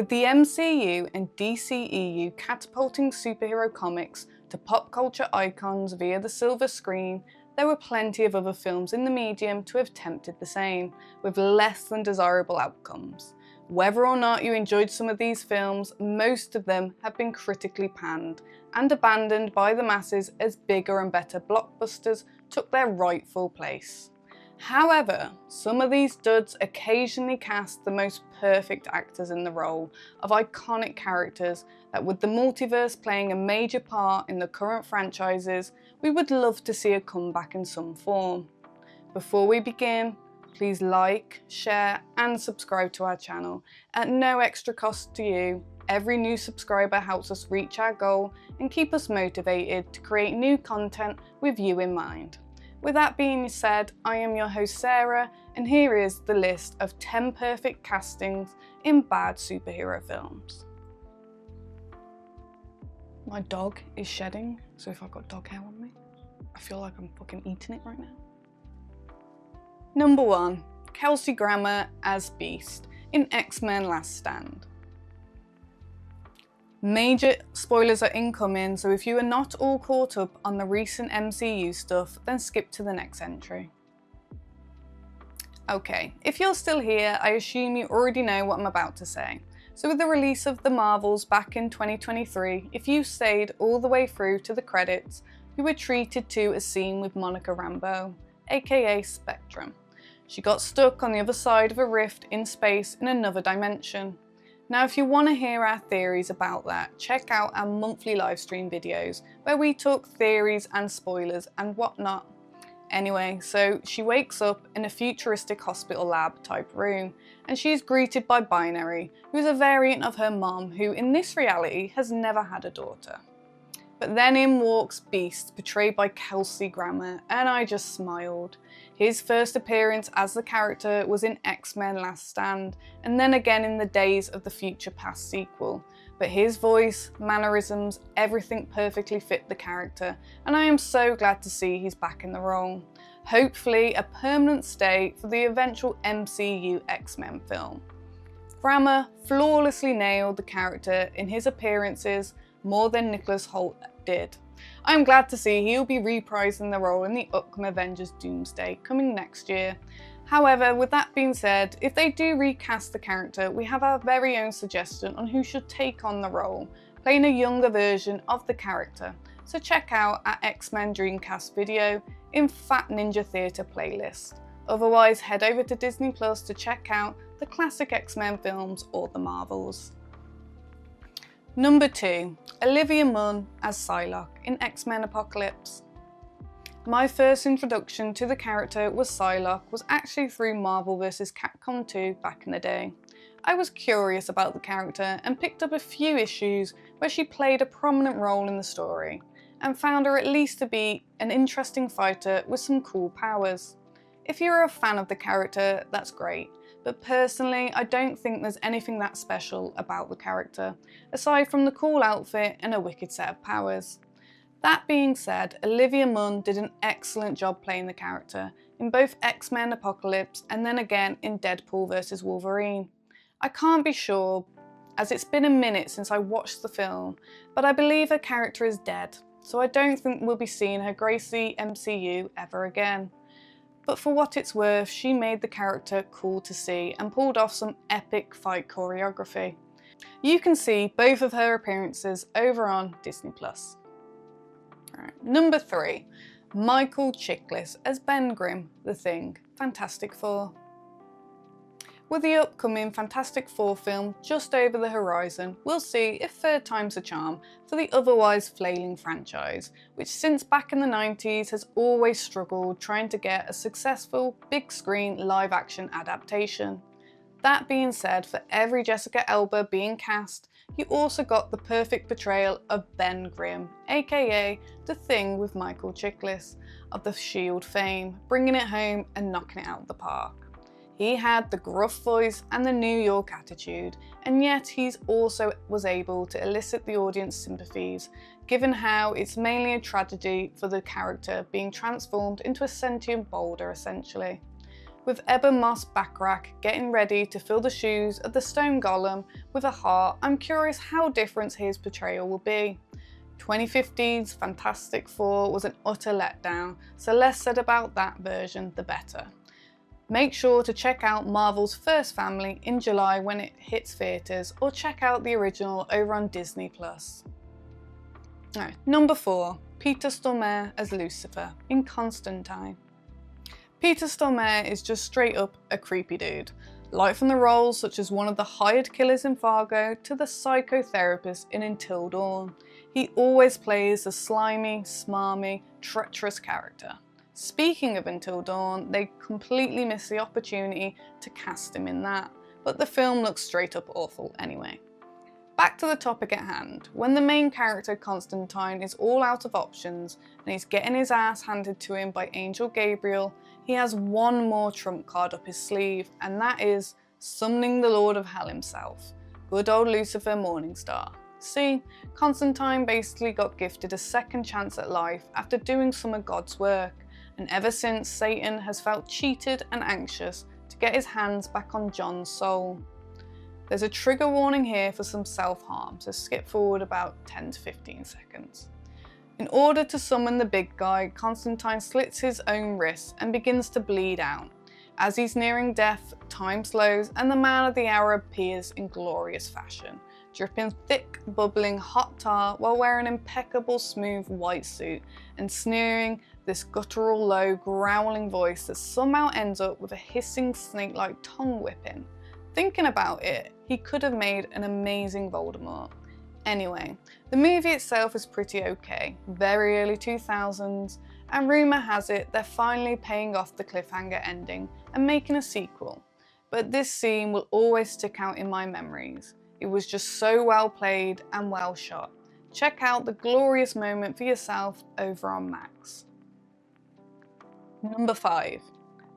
With the MCU and DCEU catapulting superhero comics to pop culture icons via the silver screen, there were plenty of other films in the medium to have tempted the same, with less than desirable outcomes. Whether or not you enjoyed some of these films, most of them have been critically panned and abandoned by the masses as bigger and better blockbusters took their rightful place. However, some of these duds occasionally cast the most perfect actors in the role of iconic characters that, with the multiverse playing a major part in the current franchises, we would love to see a comeback in some form. Before we begin, please like, share and subscribe to our channel at no extra cost to you. Every new subscriber helps us reach our goal and keep us motivated to create new content with you in mind. With that being said, I am your host Sarah, and here is the list of 10 perfect castings in bad superhero films. My dog is shedding, so if I've got dog hair on me, I feel like I'm fucking eating it right now. Number 1. Kelsey Grammer as Beast in X-Men Last Stand. Major spoilers are incoming, so if you are not all caught up on the recent MCU stuff, then skip to the next entry. Okay, if you're still here, I assume you already know what I'm about to say. So with the release of The Marvels back in 2023, if you stayed all the way through to the credits, you were treated to a scene with Monica Rambeau, aka Spectrum. She got stuck on the other side of a rift in space in another dimension. Now, if you want to hear our theories about that, check out our monthly livestream videos where we talk theories and spoilers and whatnot. Anyway, so she wakes up in a futuristic hospital lab type room and she is greeted by Binary, who is a variant of her mom who in this reality has never had a daughter. But then in walks Beast, portrayed by Kelsey Grammer, and I just smiled. His first appearance as the character was in X-Men Last Stand, and then again in the Days of the Future Past sequel. But his voice, mannerisms, everything perfectly fit the character, and I am so glad to see he's back in the role. Hopefully a permanent stay for the eventual MCU X-Men film. Grammer flawlessly nailed the character in his appearances more than Nicholas Hoult did. I'm glad to see he'll be reprising the role in the upcoming Avengers Doomsday coming next year. However, with that being said, if they do recast the character, we have our very own suggestion on who should take on the role, playing a younger version of the character. So check out our X-Men Dreamcast video in Fat Ninja Theatre playlist. Otherwise, head over to Disney Plus to check out the classic X-Men films or The Marvels. Number 2. Olivia Munn as Psylocke in X-Men Apocalypse. My first introduction to the character was Psylocke was actually through Marvel vs. Capcom 2 back in the day. I was curious about the character and picked up a few issues where she played a prominent role in the story, and found her at least to be an interesting fighter with some cool powers. If you're a fan of the character, that's great. But personally, I don't think there's anything that special about the character, aside from the cool outfit and a wicked set of powers. That being said, Olivia Munn did an excellent job playing the character in both X-Men Apocalypse and then again in Deadpool vs Wolverine. I can't be sure, as it's been a minute since I watched the film, but I believe her character is dead, so I don't think we'll be seeing her grace the MCU ever again. But for what it's worth, she made the character cool to see and pulled off some epic fight choreography. You can see both of her appearances over on Disney Plus. Right. Number 3. Michael Chiklis as Ben Grimm, The Thing, Fantastic Four. With the upcoming Fantastic Four film just over the horizon, we'll see if third time's a charm for the otherwise flailing franchise, which since back in the 90s has always struggled trying to get a successful big screen live action adaptation. That being said, for every Jessica Alba being cast, you also got the perfect portrayal of Ben Grimm, aka The Thing with Michael Chiklis, of the S.H.I.E.L.D. fame, bringing it home and knocking it out of the park. He had the gruff voice and the New York attitude, and yet he's also was able to elicit the audience sympathies, given how it's mainly a tragedy for the character being transformed into a sentient boulder essentially. with Ebon Moss-Bachrach getting ready to fill the shoes of the stone golem with a heart. I'm curious how different his portrayal will be. 2015's Fantastic Four was an utter letdown, so less said about that version the better. Make sure to check out Marvel's First Family in July when it hits theatres, or check out the original over on Disney+. Number 4. Peter Stormare as Lucifer in Constantine. Peter Stormare is just straight up a creepy dude. Light from the roles such as one of the hired killers in Fargo to the psychotherapist in Until Dawn. He always plays a slimy, smarmy, treacherous character. Speaking of Until Dawn, they completely missed the opportunity to cast him in that, but the film looks straight up awful anyway. Back to the topic at hand. When the main character Constantine is all out of options and he's getting his ass handed to him by Angel Gabriel, he has one more trump card up his sleeve, and that is summoning the Lord of Hell himself, good old Lucifer Morningstar. See, Constantine basically got gifted a second chance at life after doing some of God's work, and ever since Satan has felt cheated and anxious to get his hands back on John's soul. There's a trigger warning here for some self-harm, so skip forward about 10 to 15 seconds. In order to summon the big guy, Constantine slits his own wrists and begins to bleed out. As he's nearing death, time slows and the man of the hour appears in glorious fashion, dripping thick, bubbling hot tar while wearing an impeccable smooth white suit and sneering this guttural, low, growling voice that somehow ends up with a hissing snake-like tongue whipping. Thinking about it, he could have made an amazing Voldemort. Anyway, the movie itself is pretty okay, very early 2000s, and rumour has it they're finally paying off the cliffhanger ending and making a sequel. But this scene will always stick out in my memories. It was just so well played and well shot. Check out the glorious moment for yourself over on Max. Number 5.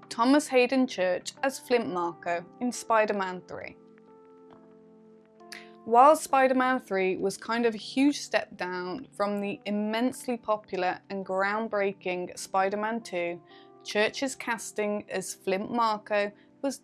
Thomas Hayden Church as Flint Marko in Spider-Man 3. While Spider-Man 3 was kind of a huge step down from the immensely popular and groundbreaking Spider-Man 2, Church's casting as Flint Marko was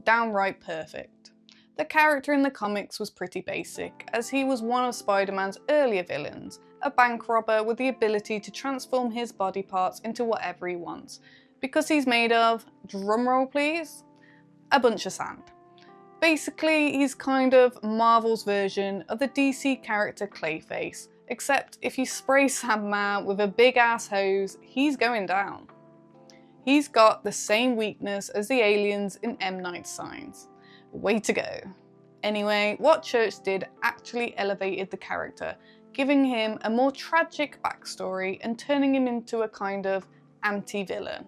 downright perfect. The character in the comics was pretty basic, as he was one of Spider-Man's earlier villains, a bank robber with the ability to transform his body parts into whatever he wants, because he's made of, drumroll please, a bunch of sand. Basically, he's kind of Marvel's version of the DC character Clayface, except if you spray Sandman with a big ass hose, he's going down. He's got the same weakness as the aliens in M. Night's Signs. Way to go. Anyway, what Church did actually elevated the character, giving him a more tragic backstory and turning him into a kind of anti-villain.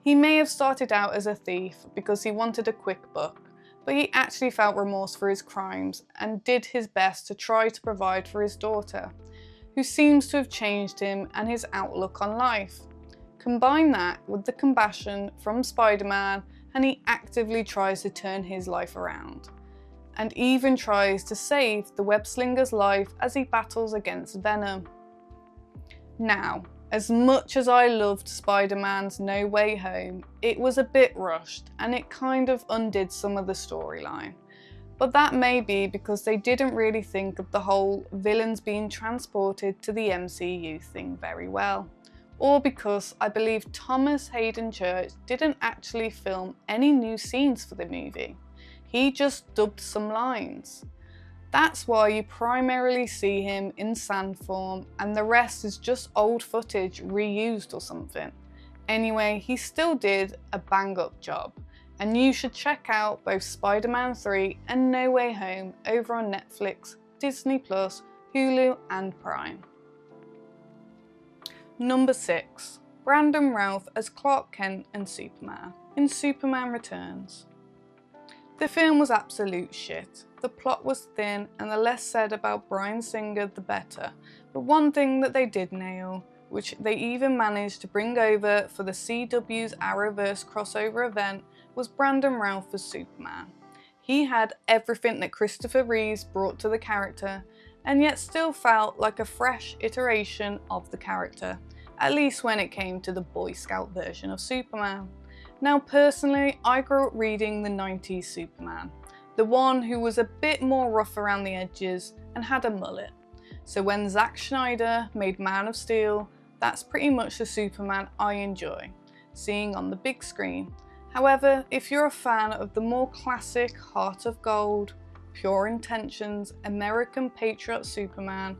He may have started out as a thief because he wanted a quick buck, but he actually felt remorse for his crimes and did his best to try to provide for his daughter, who seems to have changed him and his outlook on life. Combine that with the compassion from Spider-Man and he actively tries to turn his life around, and even tries to save the web-slinger's life as he battles against Venom. Now, as much as I loved Spider-Man's No Way Home, it was a bit rushed and it kind of undid some of the storyline. But that may be because they didn't really think of the whole villains being transported to the MCU thing very well. Or because I believe Thomas Hayden Church didn't actually film any new scenes for the movie. He just dubbed some lines. That's why you primarily see him in sand form and the rest is just old footage reused or something. Anyway, he still did a bang up job, and you should check out both Spider-Man 3 and No Way Home over on Netflix, Disney+, Hulu and Prime. Number 6. Brandon Routh as Clark Kent and Superman in Superman Returns. The film was absolute shit. The plot was thin and the less said about Bryan Singer the better, but one thing that they did nail, which they even managed to bring over for the CW's Arrowverse crossover event, was Brandon Routh as Superman. He had everything that Christopher Reeves brought to the character, and yet still felt like a fresh iteration of the character, at least when it came to the Boy Scout version of Superman. Now personally, I grew up reading the 90s Superman, the one who was a bit more rough around the edges and had a mullet. So when Zack Snyder made Man of Steel, that's pretty much the Superman I enjoy seeing on the big screen. However, if you're a fan of the more classic Heart of Gold, pure intentions, American patriot Superman,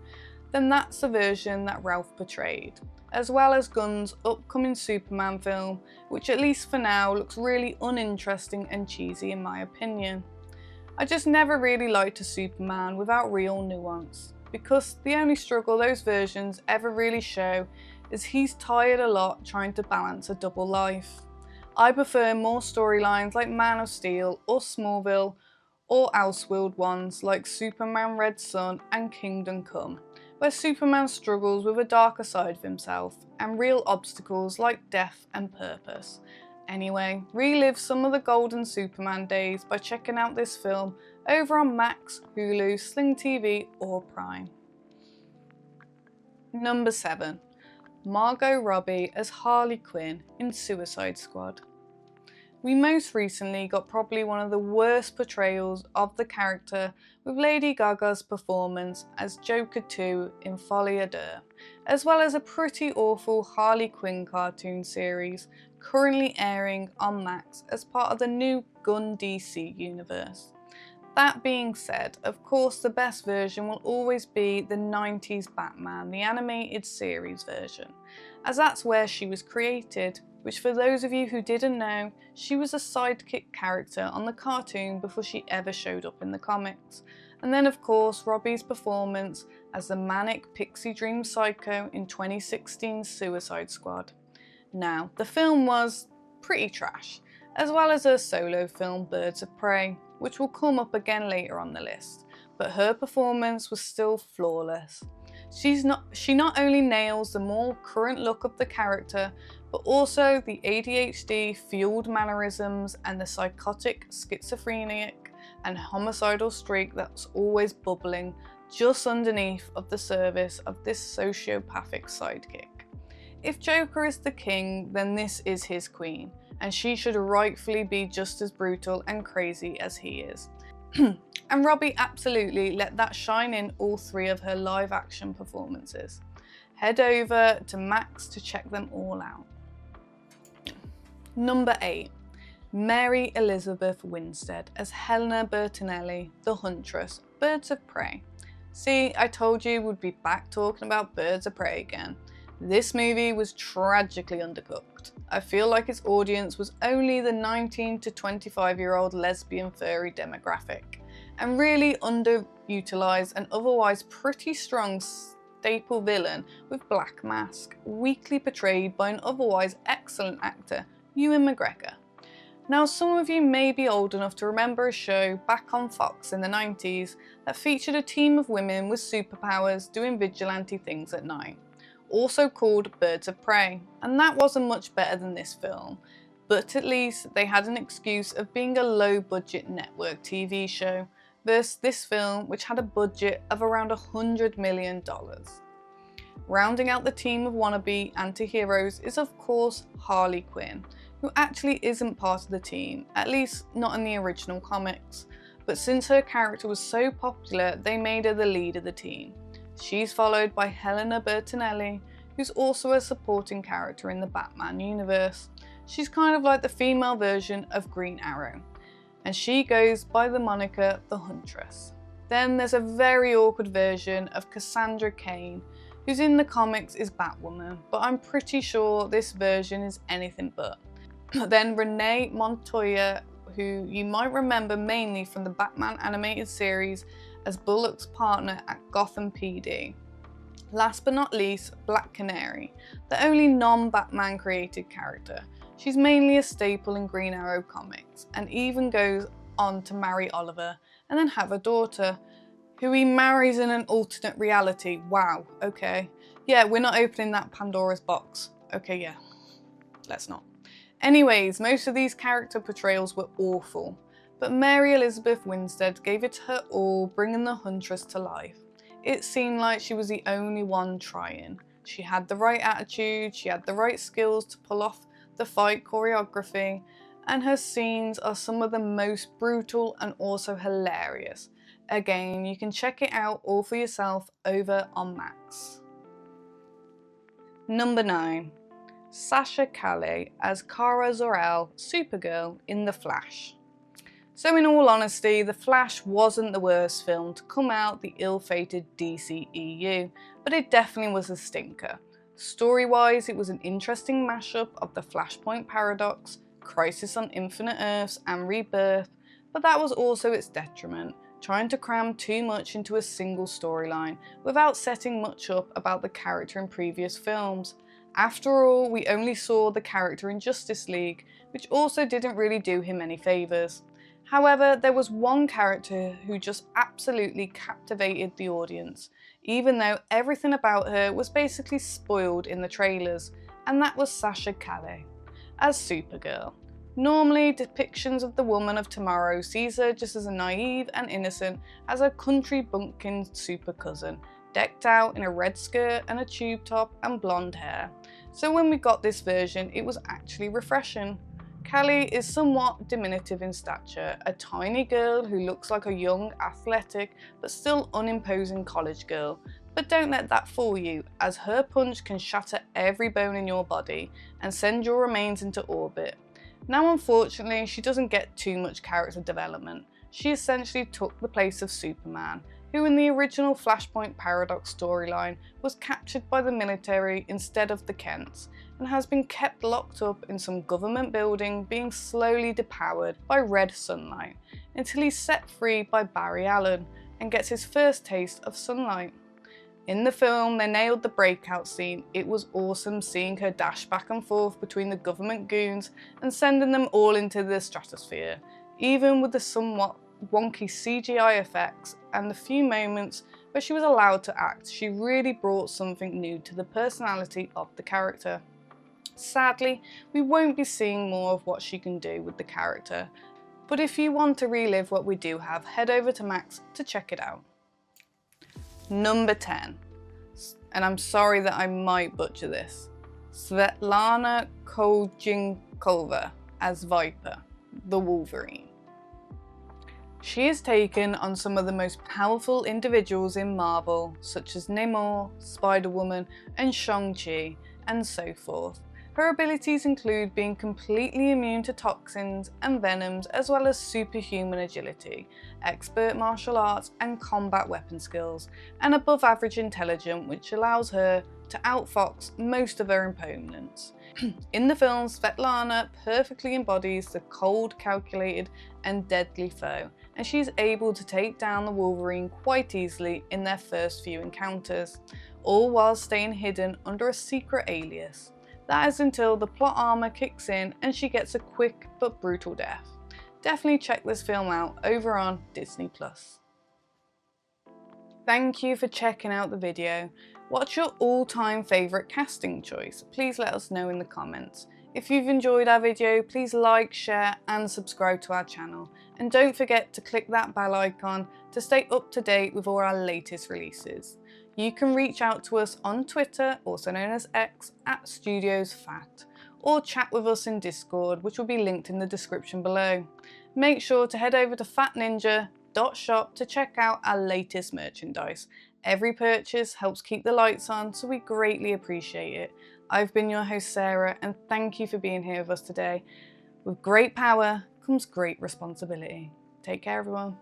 then that's the version that Ralph portrayed, as well as Gunn's upcoming Superman film, which at least for now looks really uninteresting and cheesy in my opinion. I just never really liked a Superman without real nuance, because the only struggle those versions ever really show is he's tired a lot trying to balance a double life. I prefer more storylines like Man of Steel or Smallville, or Elseworld ones like Superman Red Son and Kingdom Come, where Superman struggles with a darker side of himself and real obstacles like death and purpose. Anyway, relive some of the golden Superman days by checking out this film over on Max, Hulu, Sling TV or Prime. Number 7. Margot Robbie as Harley Quinn in Suicide Squad. We most recently got probably one of the worst portrayals of the character with Lady Gaga's performance as Joker 2 in Folie à Deux, as well as a pretty awful Harley Quinn cartoon series currently airing on Max as part of the new Gunn DC universe. That being said, of course the best version will always be the 90s Batman, the animated series version, as that's where she was created, which for those of you who didn't know, she was a sidekick character on the cartoon before she ever showed up in the comics. And then of course Robbie's performance as the manic pixie dream psycho in 2016's Suicide Squad. Now, the film was pretty trash, as well as her solo film Birds of Prey, which will come up again later on the list, but her performance was still flawless. She not only nails the more current look of the character, but also the ADHD-fueled mannerisms and the psychotic, schizophrenic and homicidal streak that's always bubbling just underneath of the surface of this sociopathic sidekick. If Joker is the king, then this is his queen, and she should rightfully be just as brutal and crazy as he is. And Robbie absolutely let that shine in all 3 of her live action performances. Head over to Max to check them all out. Number 8. Mary Elizabeth Winstead as Helena Bertinelli, the Huntress, Birds of Prey. See, I told you we'd be back talking about Birds of Prey again. This movie was tragically undercooked. I feel like its audience was only the 19 to 25-year-old lesbian furry demographic, and really underutilized an otherwise pretty strong staple villain with Black Mask, weakly portrayed by an otherwise excellent actor, Ewan McGregor. Now, some of you may be old enough to remember a show back on Fox in the 90s that featured a team of women with superpowers doing vigilante things at night, also called Birds of Prey, and that wasn't much better than this film, but at least they had an excuse of being a low-budget network TV show versus this film, which had a budget of around $100 million. Rounding out the team of wannabe anti-heroes is of course Harley Quinn, who actually isn't part of the team, at least not in the original comics, but since her character was so popular, they made her the lead of the team. She's followed by Helena Bertinelli, who's also a supporting character in the Batman universe. She's kind of like the female version of Green Arrow, and she goes by the moniker The Huntress. Then there's a very awkward version of Cassandra Cain, who's in the comics is Batwoman, but I'm pretty sure this version is anything but. Then Renee Montoya, who you might remember mainly from the Batman animated series as Bullock's partner at Gotham PD. Last but not least, Black Canary, the only non-Batman created character. She's mainly a staple in Green Arrow comics, and even goes on to marry Oliver and then have a daughter, who he marries in an alternate reality. Wow, okay. Yeah, we're not opening that Pandora's box. Okay, yeah, let's not. Anyways, most of these character portrayals were awful, but Mary Elizabeth Winstead gave it her all, bringing the Huntress to life. It seemed like she was the only one trying. She had the right attitude, she had the right skills to pull off the fight choreography, and her scenes are some of the most brutal and also hilarious. Again, you can check it out all for yourself over on Max. Number 9. Sasha Calle as Kara Zor-El, Supergirl in The Flash. So in all honesty, The Flash wasn't the worst film to come out the ill-fated DCEU, but it definitely was a stinker. Story-wise, it was an interesting mashup of the Flashpoint Paradox, Crisis on Infinite Earths and Rebirth, but that was also its detriment, trying to cram too much into a single storyline without setting much up about the character in previous films. After all, we only saw the character in Justice League, which also didn't really do him any favours. However, there was one character who just absolutely captivated the audience, even though everything about her was basically spoiled in the trailers, and that was Sasha Calle as Supergirl. Normally, depictions of the woman of tomorrow sees her just as a naive and innocent as her country bumpkin super cousin, decked out in a red skirt and a tube top and blonde hair. So when we got this version, it was actually refreshing. Calle is somewhat diminutive in stature, a tiny girl who looks like a young, athletic, but still unimposing college girl. But don't let that fool you, as her punch can shatter every bone in your body and send your remains into orbit. Now unfortunately, she doesn't get too much character development. She essentially took the place of Superman, who in the original Flashpoint Paradox storyline was captured by the military instead of the Kents, and has been kept locked up in some government building being slowly depowered by red sunlight, until he's set free by Barry Allen and gets his first taste of sunlight. In the film, they nailed the breakout scene. It was awesome seeing her dash back and forth between the government goons and sending them all into the stratosphere, even with the somewhat wonky CGI effects and the few moments where she was allowed to act. She really brought something new to the personality of the character. Sadly, we won't be seeing more of what she can do with the character, but if you want to relive what we do have, head over to Max to check it out. Number 10, and I'm sorry that I might butcher this, Svetlana Kojinkova as Viper, the Wolverine. She is taken on some of the most powerful individuals in Marvel, such as Namor, Spider-Woman, and Shang-Chi, and so forth. Her abilities include being completely immune to toxins and venoms, as well as superhuman agility, expert martial arts and combat weapon skills, and above average intelligence, which allows her to outfox most of her opponents. In the film, Svetlana perfectly embodies the cold, calculated and deadly foe, and she's able to take down the Wolverine quite easily in their first few encounters, all while staying hidden under a secret alias. That is until the plot armor kicks in and she gets a quick but brutal death. Definitely check this film out over on Disney+. Thank you for checking out the video. What's your all-time favourite casting choice? Please let us know in the comments. If you've enjoyed our video, please like, share and subscribe to our channel. And don't forget to click that bell icon to stay up to date with all our latest releases. You can reach out to us on Twitter, also known as X, @StudiosFat, or chat with us in Discord, which will be linked in the description below. Make sure to head over to fatninja.shop to check out our latest merchandise. Every purchase helps keep the lights on, so we greatly appreciate it. I've been your host Sarah, and thank you for being here with us today. With great power comes great responsibility. Take care everyone.